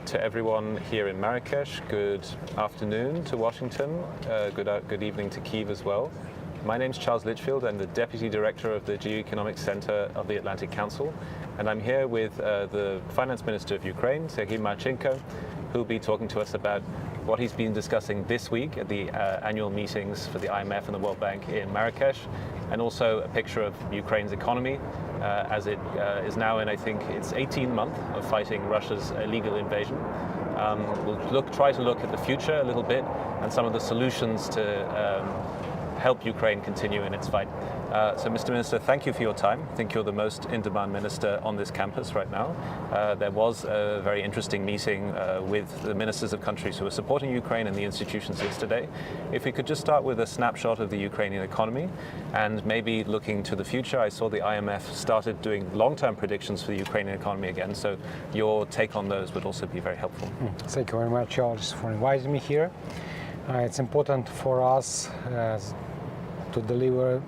to everyone here in Marrakesh. Good afternoon to Washington. Good evening to Kyiv as well. My name's Charles Litchfield. I'm the Deputy Director of the Geoeconomic Center of the Atlantic Council. And I'm here with the Finance Minister of Ukraine, Serhiy Marchenko, who'll be talking to us about what he's been discussing this week at the annual meetings for the IMF and the World Bank in Marrakesh, and also a picture of Ukraine's economy as it is now in, I think, its 18th month of fighting Russia's illegal invasion. We'll try to look at the future a little bit and some of the solutions to help Ukraine continue in its fight. So, Mr. Minister, thank you for your time. I think you're the most in-demand minister on this campus right now. There was a very interesting meeting with the ministers of countries who are supporting Ukraine and the institutions yesterday. If we could just start with a snapshot of the Ukrainian economy and maybe looking to the future. I saw the IMF started doing long-term predictions for the Ukrainian economy again, so your take on those would also be very helpful. Thank you very much, Charles, for inviting me here. It's important for us to deliver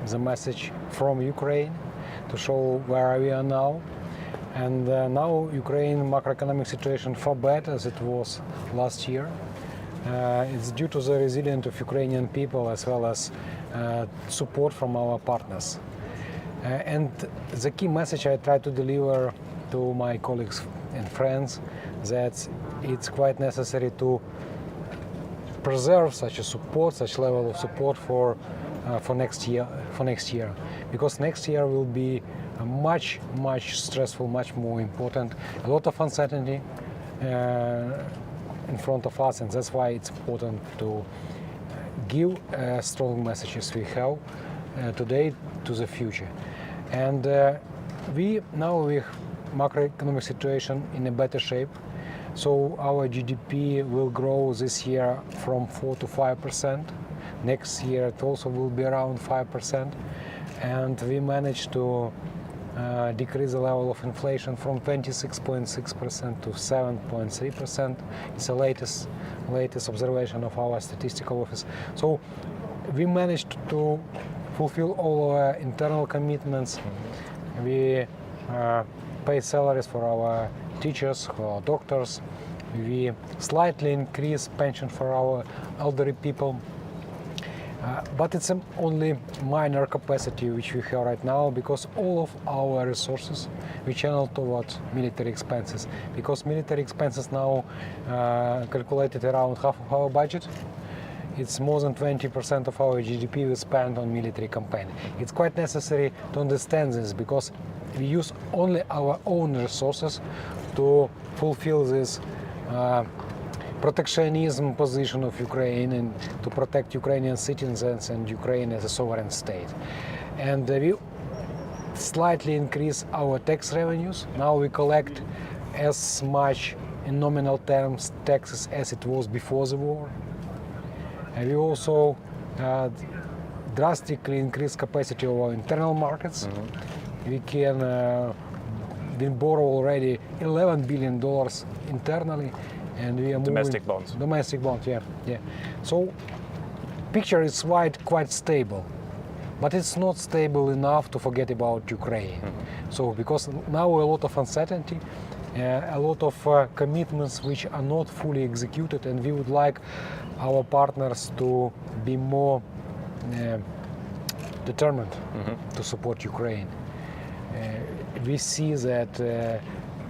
the message from Ukraine, to show where we are now. And now Ukraine macroeconomic situation far better as it was last year. It's due to the resilience of Ukrainian people as well as support from our partners. And the key message I try to deliver to my colleagues and friends that it's quite necessary to preserve such a support, such level of support for next year, because next year will be much stressful, much more important. A lot of uncertainty in front of us, and that's why it's important to give strong messages we have today to the future. And we now with macroeconomic situation in a better shape. So our GDP will grow this year from 4 to 5%. Next year it also will be around 5%. And we managed to decrease the level of inflation from 26.6% to 7.3%. It's the latest observation of our statistical office. So we managed to fulfill all our internal commitments. We pay salaries for our teachers, for our doctors. We slightly increase pension for our elderly people. But it's only minor capacity which we have right now, because all of our resources we channel towards military expenses. Because military expenses now calculated around half of our budget. It's more than 20% of our GDP we spend on military campaign. It's quite necessary to understand this, because we use only our own resources to fulfill this protectionism position of Ukraine and to protect Ukrainian citizens and Ukraine as a sovereign state. And we slightly increase our tax revenues. Now we collect as much in nominal terms taxes as it was before the war. And we also drastically increase capacity of our internal markets. We can we borrow already $11 billion internally, and we are domestic bonds. Domestic bonds, yeah. So, picture is quite stable, but it's not stable enough to forget about Ukraine. So, because now a lot of uncertainty, a lot of commitments which are not fully executed, and we would like our partners to be more determined to support Ukraine. We see that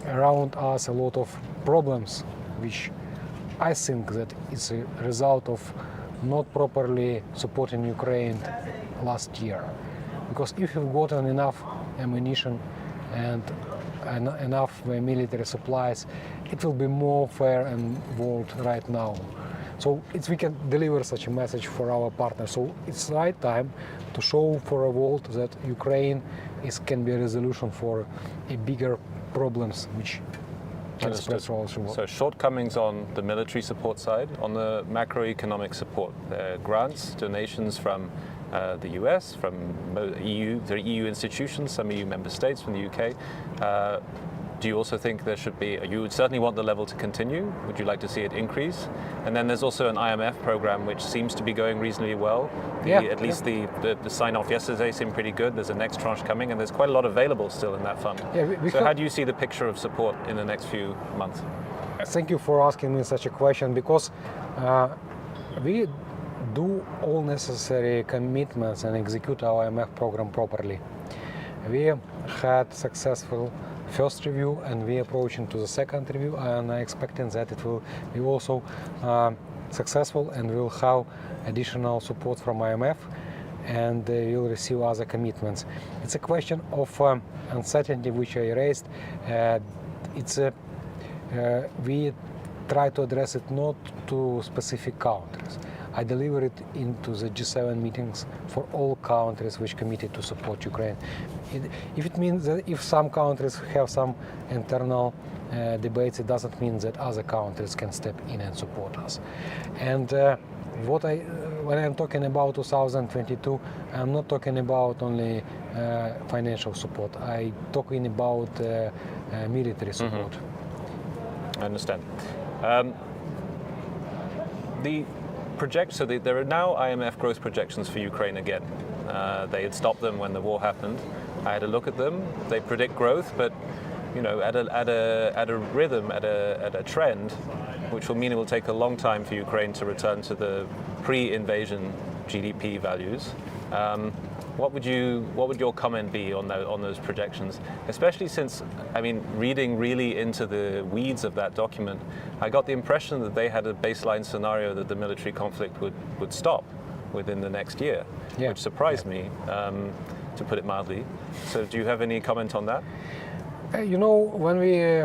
around us a lot of problems, which I think that it's a result of not properly supporting Ukraine last year. Because if you've gotten enough ammunition and enough military supplies, it will be more fair and world right now. So we can deliver such a message for our partners. So it's the right time to show for a world that Ukraine can be a resolution for a bigger problems which can spread throughout the world. So shortcomings on the military support side, on the macroeconomic support, grants, donations from the US, from the EU institutions, some EU member states, from the UK. Do you also think there should be, you would certainly want the level to continue? Would you like to see it increase? And then there's also an IMF program which seems to be going reasonably well. At least the sign-off yesterday seemed pretty good. There's a next tranche coming, and there's quite a lot available still in that fund. Yeah, so how do you see the picture of support in the next few months? Thank you for asking me such a question, because we do all necessary commitments and execute our IMF program properly. We had successful first review and we approaching to the second review, and I'm expecting that it will be also successful and we will have additional support from IMF and we will receive other commitments. It's a question of uncertainty which I raised. We try to address it not to specific countries. I deliver it into the G7 meetings for all countries which committed to support Ukraine. If it means that if some countries have some internal debates, it doesn't mean that other countries can step in and support us. And when I'm talking about 2022, I'm not talking about only financial support. I'm talking about military support. I understand. There are now IMF growth projections for Ukraine again. They had stopped them when the war happened. I had a look at them. They predict growth, but at a rhythm, at a trend, which will mean it will take a long time for Ukraine to return to the pre-invasion GDP values. What would your comment be on those projections? Especially since, reading really into the weeds of that document, I got the impression that they had a baseline scenario that the military conflict would stop within the next year, which surprised me, to put it mildly. So do you have any comment on that? When we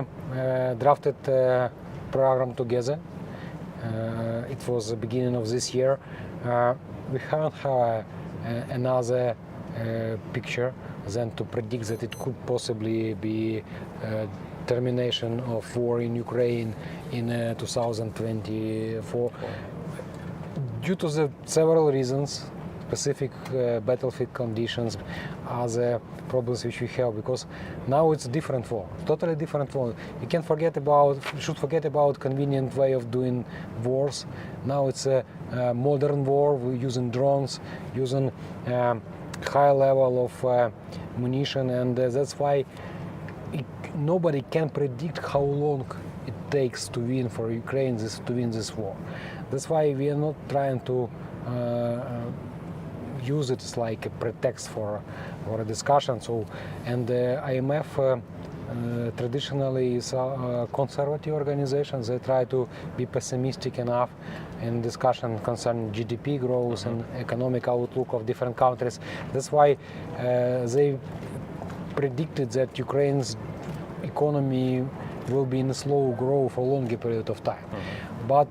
drafted the program together, it was the beginning of this year, we haven't had another picture than to predict that it could possibly be termination of war in Ukraine in 2024. Due to the several reasons, specific battlefield conditions, other problems which we have, because now it's a different war, totally different war. We should forget about convenient way of doing wars. Now it's a modern war. We're using drones, using high level of munition, and that's why nobody can predict how long it takes to win for Ukraine to win this war. That's why we are not trying to use it as like a pretext for a discussion. And the IMF traditionally is a conservative organization. They try to be pessimistic enough in discussion concerning GDP growth and economic outlook of different countries. That's why they predicted that Ukraine's economy will be in a slow growth for a longer period of time. But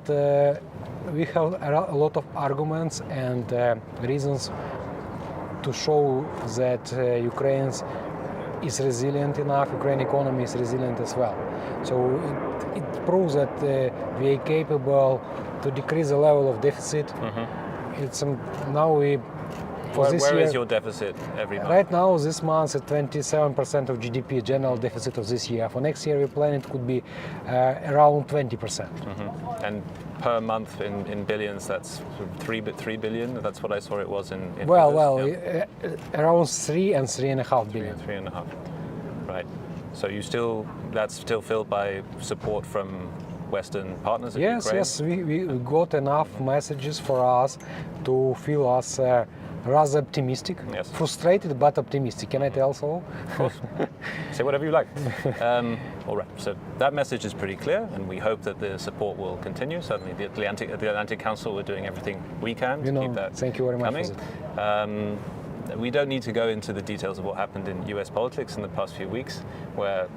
we have a lot of arguments and reasons to show that Ukraine is resilient enough, Ukrainian economy is resilient as well. So it proves that we are capable to decrease the level of deficit. Where is your deficit every month? Right now, this month, at 27% of GDP, general deficit of this year. For next year, we plan it could be around 20%. And per month in billions, that's 3 billion. That's what I saw it was in around 3 and 3.5 billion. 3.5. Right. So that's still filled by support from Western partners in Ukraine? Yes, we got enough messages for us to feel us rather optimistic, frustrated but optimistic. Can I tell so? Of course. Say whatever you like. All right. So that message is pretty clear, and we hope that the support will continue. Certainly, the Atlantic Council, we're doing everything we can to keep that thank you very much coming. for that. We don't need to go into the details of what happened in US politics in the past few weeks, where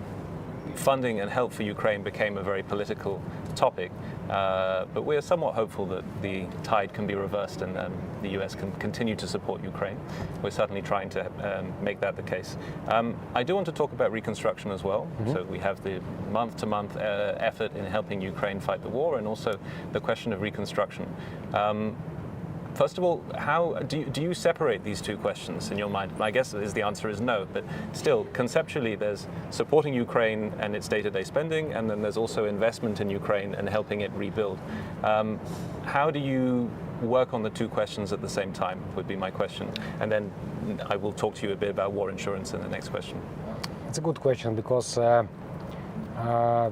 funding and help for Ukraine became a very political topic, but we're somewhat hopeful that the tide can be reversed and the US can continue to support Ukraine. We're certainly trying to make that the case. I do want to talk about reconstruction as well. So we have the month-to-month effort in helping Ukraine fight the war, and also the question of reconstruction. First of all, how do you separate these two questions in your mind? My guess is the answer is no, but still, conceptually, there's supporting Ukraine and its day-to-day spending, and then there's also investment in Ukraine and helping it rebuild. How do you work on the two questions at the same time, would be my question. And then I will talk to you a bit about war insurance in the next question. It's a good question, because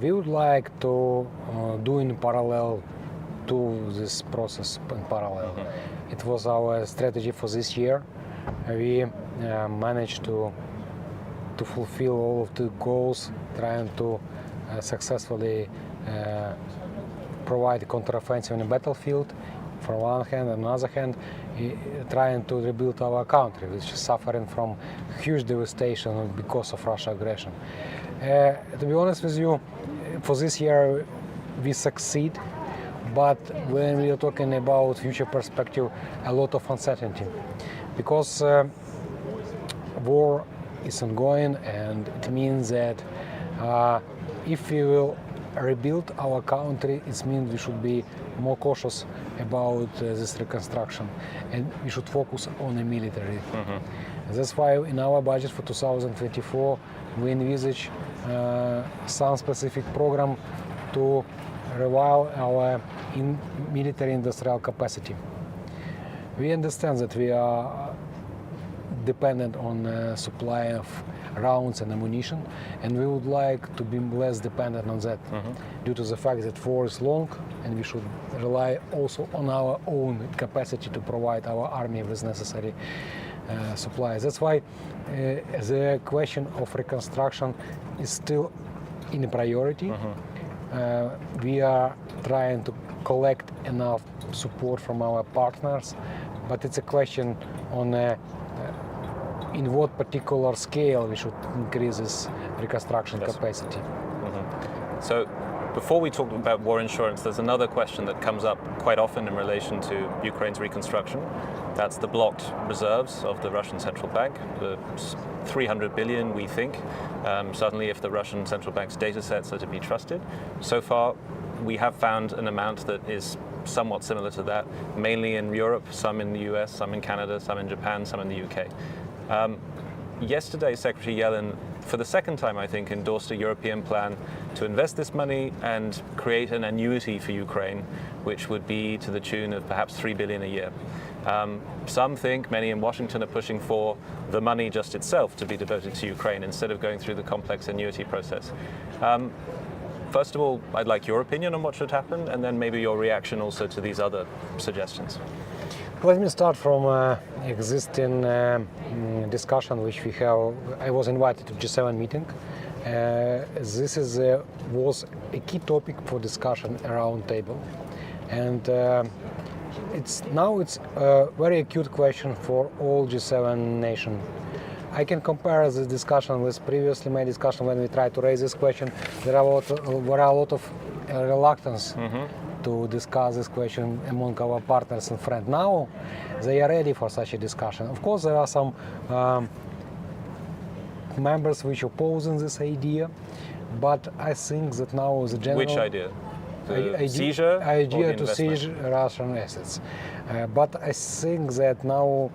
We would like to do in parallel to this process in parallel. It was our strategy for this year. We managed to fulfill all of the goals, trying to successfully provide counteroffensive in the battlefield from one hand, and on the other hand, trying to rebuild our country, which is suffering from huge devastation because of Russian aggression. To be honest with you, for this year we succeed, but when we are talking about future perspective, a lot of uncertainty, because war is ongoing, and it means that if we will rebuild our country, it means we should be more cautious about this reconstruction, and we should focus on the military. That's why in our budget for 2024 we envisage some specific program to revive our military industrial capacity. We understand that we are dependent on supply of rounds and ammunition, and we would like to be less dependent on that due to the fact that war is long, and we should rely also on our own capacity to provide our army with necessary supplies. That's why the question of reconstruction is still in priority. We are trying to collect enough support from our partners, but it's a question on in what particular scale we should increase this reconstruction capacity. So before we talk about war insurance, there's another question that comes up quite often in relation to Ukraine's reconstruction. That's the blocked reserves of the Russian central bank, the 300 billion, we think, certainly if the Russian central bank's data sets are to be trusted. So far, we have found an amount that is somewhat similar to that, mainly in Europe, some in the US, some in Canada, some in Japan, some in the UK. Yesterday, Secretary Yellen, for the second time, I think, endorsed a European plan to invest this money and create an annuity for Ukraine, which would be to the tune of perhaps 3 billion a year. Some think, many in Washington are pushing for the money just itself to be devoted to Ukraine instead of going through the complex annuity process. First of all, I'd like your opinion on what should happen, and then maybe your reaction also to these other suggestions. Let me start from existing discussion which we have. I was invited to G7 meeting. This was a key topic for discussion around table, and it's a very acute question for all G7 nations. I can compare the discussion with previously my discussion when we tried to raise this question. There were a lot of reluctance to discuss this question among our partners and friends. Now they are ready for such a discussion. Of course, there are some members which oppose this idea, but I think that now the general... Which idea? The seizure idea or the to seize Russian assets. But I think that now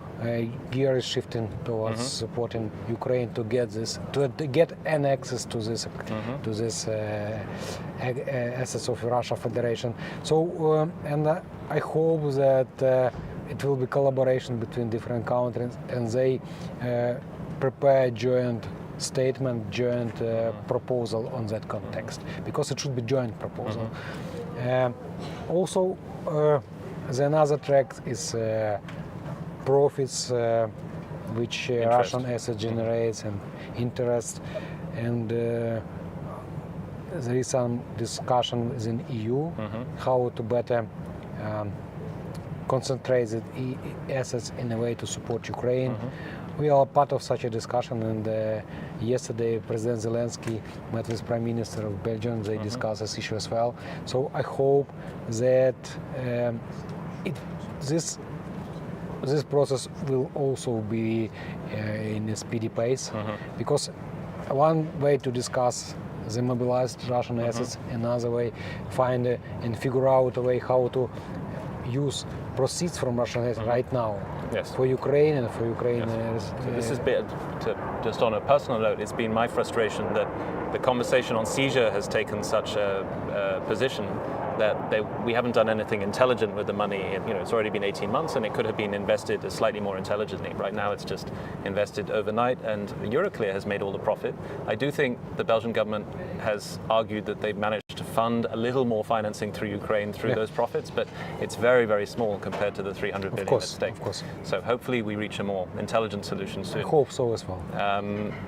gear is shifting towards supporting Ukraine to get this, to get an access to this, assets of Russia Federation. So, and I hope that it will be collaboration between different countries, and they prepare joint statement, joint proposal on that context, because it should be joint proposal. Also, the another track is profits which Russian asset generates and interest, and there is some discussion within EU how to better concentrate the assets in a way to support Ukraine. We are part of such a discussion, and yesterday President Zelensky met with Prime Minister of Belgium. They discussed this issue as well. So I hope that this process will also be in a speedy pace, because one way to discuss the mobilized Russian assets, another way find and figure out a way how to use proceeds from Russian assets right now for Ukraine and for Ukraine. So this is to just on a personal note, it's been my frustration that the conversation on seizure has taken such a position that we haven't done anything intelligent with the money. It's already been 18 months and it could have been invested slightly more intelligently. Right now it's just invested overnight, and Euroclear has made all the profit. I do think the Belgian government has argued that they've managed to fund a little more financing through Ukraine through those profits, but it's very, very small compared to the 300 billion at stake. Of course. So hopefully we reach a more intelligent solution soon. I hope so as well.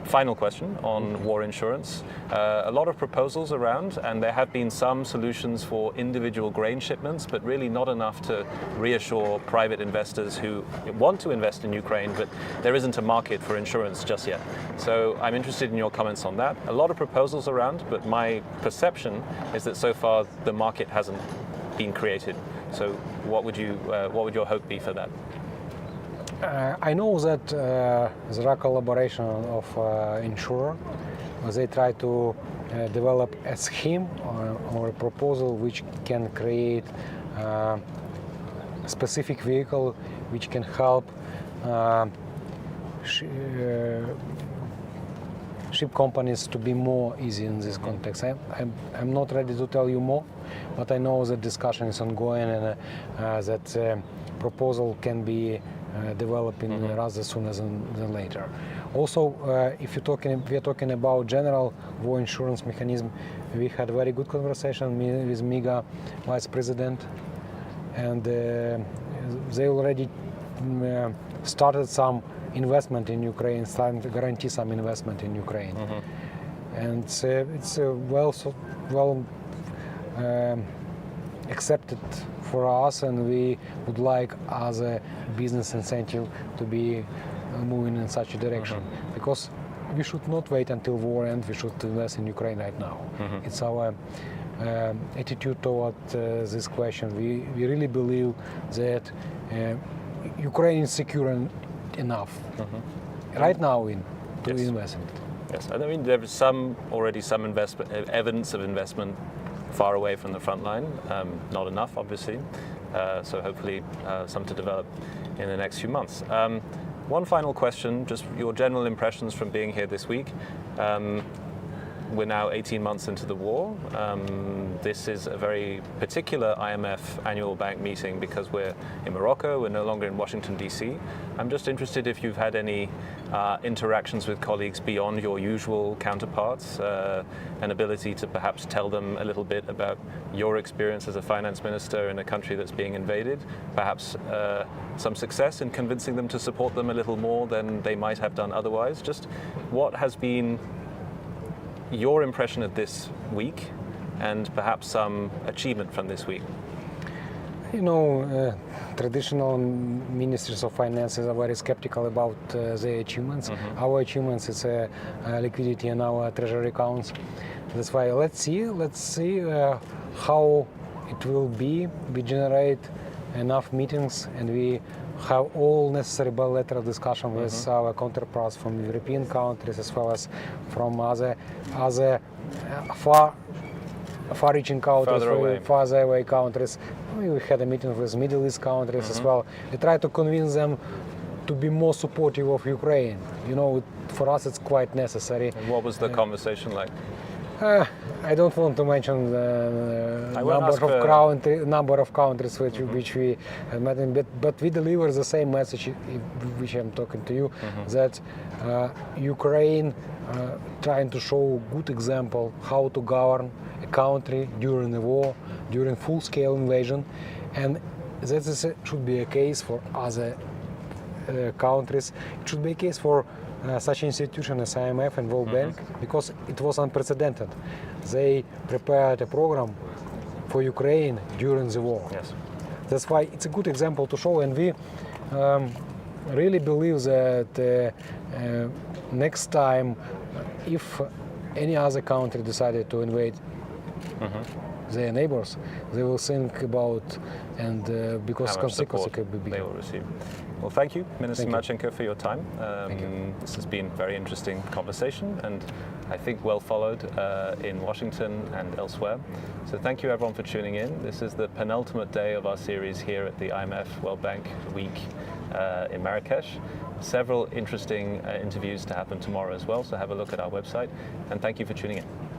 Final question on war insurance. A lot of proposals around, and there have been some solutions for individual grain shipments, but really not enough to reassure private investors who want to invest in Ukraine, but there isn't a market for insurance just yet. So I'm interested in your comments on that. A lot of proposals around, but my perception is that so far the market hasn't been created. So what would your hope be for that? I know that there are collaboration of insurer. They try to develop a scheme or a proposal which can create a specific vehicle which can help ship companies to be more easy in this context. I'm not ready to tell you more, but I know that discussion is ongoing and that proposal can be developing rather sooner than later. Also, if we are talking about general war insurance mechanism, we had a very good conversation with MIGA Vice President, and they already started some investment in Ukraine, starting to guarantee some investment in Ukraine. And it's well accepted for us, and we would like as a business incentive to be moving in such a direction, because we should not wait until war ends. We should invest in Ukraine right now. It's our attitude toward this question. We really believe that Ukraine is secure enough right now to invest in it. Yes, I mean there is already some evidence of investment far away from the front line. Not enough, obviously. So hopefully some to develop in the next few months. One final question, just your general impressions from being here this week. We're now 18 months into the war. This is a very particular IMF annual bank meeting because we're in Morocco, we're no longer in Washington, D.C. I'm just interested if you've had any interactions with colleagues beyond your usual counterparts, an ability to perhaps tell them a little bit about your experience as a finance minister in a country that's being invaded, perhaps some success in convincing them to support them a little more than they might have done otherwise. Just what has been your impression of this week, and perhaps some achievement from this week? Traditional ministries of finances are very skeptical about their achievements. Our achievements is liquidity in our treasury accounts. That's why let's see how it will be. We generate enough meetings, and we have all necessary bilateral discussion with our counterparts from European countries as well as from other far-reaching countries, farther away countries. We had a meeting with Middle East countries as well. We try to convince them to be more supportive of Ukraine. For us it's quite necessary. And what was the conversation like? I don't want to mention the number of countries which we met in, but we deliver the same message which I'm talking to you, that Ukraine trying to show good example how to govern a country during the war, during full-scale invasion, and that should be a case for other countries. It should be a case for such institutions as IMF and World Bank, because it was unprecedented. They prepared a program for Ukraine during the war. Yes. That's why it's a good example to show, and we really believe that next time, if any other country decided to invade their neighbors, they will think about, and because consequences could be big. They will receive. Well, thank you, Minister Marchenko, for your time. This has been a very interesting conversation, and I think well followed in Washington and elsewhere. So thank you everyone for tuning in. This is the penultimate day of our series here at the IMF World Bank Week in Marrakesh. Several interesting interviews to happen tomorrow as well, so have a look at our website, and thank you for tuning in.